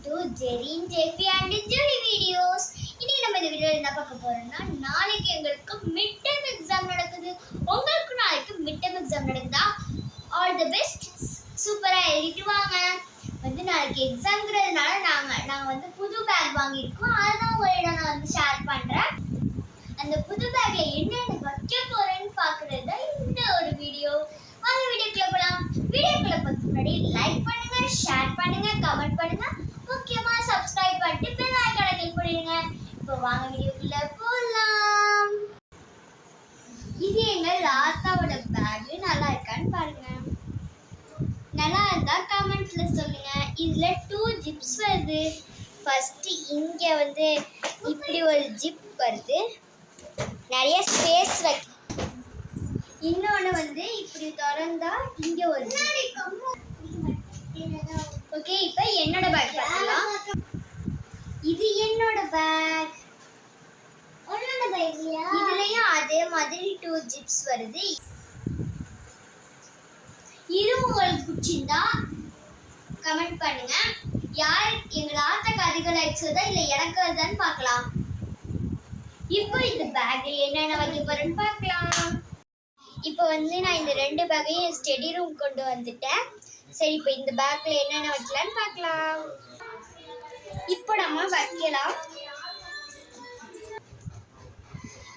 to Jerry, Jeffy and Jerry videos. இன்னைக்கு நம்ம இந்த வீடியோல என்ன பார்க்க போறோம்னா நாளைக்கு எங்களுக்கு மிட் டர்ம் எக்ஸாம் நடக்குது. உங்களுக்கு நாளைக்கு மிட் டர்ம் எக்ஸாம் நடக்குதா? All the best. சூப்பரா எழுதிட்டு வாங்க. நாளைக்கு எக்ஸாம்ங்கிறதுனால நாங்க புது பேக் வாங்கியிருக்கோம். அதான் உங்களிடம் நான் ஷேர் பண்றேன். அந்த புது பேக்ல என்னென்ன வைக்க போறேன்னு பார்க்கறது தான் இந்த ஒரு வீடியோ. வாங்க வீடியோக்குள்ள போலாம். வீடியோக்குள்ள போறதுக்கு முன்னாடி லைக் பண்ணுங்க, ஷேர் பண்ணுங்க, கமெண்ட் பண்ணுங்க, முக்கியமா சப்ஸ்கிரைப் பண்ணிட்டு பெல் ஐகானை கிளிக் பண்ணிடுங்க. இப்போ வாங்க வீடியோக்குள்ள போலாம். இது எங்க லாத்தாவோட பேக். நல்லா இருக்கான்னு பாருங்க. நல்லா இருந்தா கமெண்ட்ல சொல்லுங்க. இதுல 2 ஜிப்ஸ் வருது. ஃபர்ஸ்ட் இங்க இப்படி ஒரு ஜிப் வருது, நிறைய ஸ்பேஸ் வைக்க. இன்னொன்று இப்படி திறந்தா இங்க ஒரு ஓகே. இப்போ என்னோட பேக் பார்க்கலாம். இது என்னோட பேக். இதுலயும் அதே மாதிரி 2 ஜிப்ஸ் வருது. இது உங்களுக்கு பிடிச்சிருந்தா கமெண்ட் பண்ணுங்க. யார் எங்க ஆத்தாக்கு அதிக லைக்ஸ் வருதா இல்ல எனக்கு வருதான்னு பார்க்கலாம். இப்போ இந்த பேக்ல என்னென்ன வைக்க போறேன்னு பார்க்கலாம். இப்போ நான் இந்த 2 பேக்கையும் ஸ்டடி ரூம் கொண்டு வந்துட்டேன். சரி, இப்போ இந்த பேக்ல என்னென்ன வைக்கலான்னு பார்க்கலாம். இப்போ நம்ம வைக்கலாம்.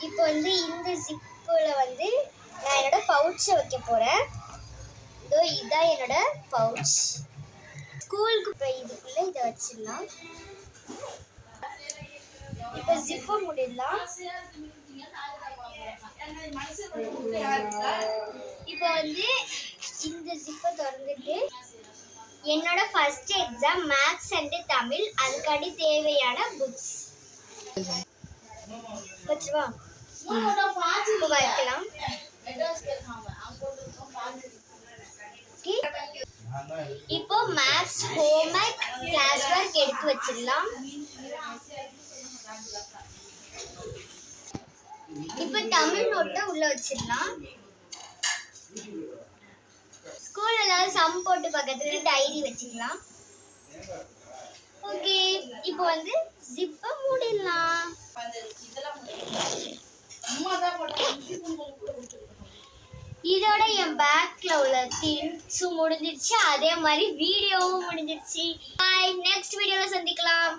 இப்போ இந்த ஜிப்பில் நான் என்னோட பவுச்சை வைக்க போறேன். இதோ இதான் என்னோட பவுச். ஸ்கூலுக்கு போய் இதுக்குள்ள இதை வச்சிடலாம். இப்போ ஜிப்பை முடிடலாம். இப்போ இந்த ஜிப்பை திறந்துட்டு என்னோட first exam maths and Tamil, அதுக்காண்டி தேவையான புக்ஸ் வச்சுவா. இப்போ வைக்கலாம். இப்போ மேத்ஸ் ஹோம்வொர்க் கிளாஸ் ஒர்க் எடுத்து வச்சிடலாம். இப்போ தமிழ் நோட்டை உள்ள வச்சிடலாம். ஸ்கூல்ல ஏதாவது சம் போட்டு பக்கத்துல டைரி வச்சுக்கலாம். ஓகே, இப்போ ஜிப்பை மூடிடலாம். இதோட என் பேக்ல உள்ள திங்ஸ் முடிஞ்சிருச்சு. அதே மாதிரி வீடியோவும் முடிஞ்சிருச்சு. பாய், நெக்ஸ்ட் வீடியோல சந்திக்கலாம்.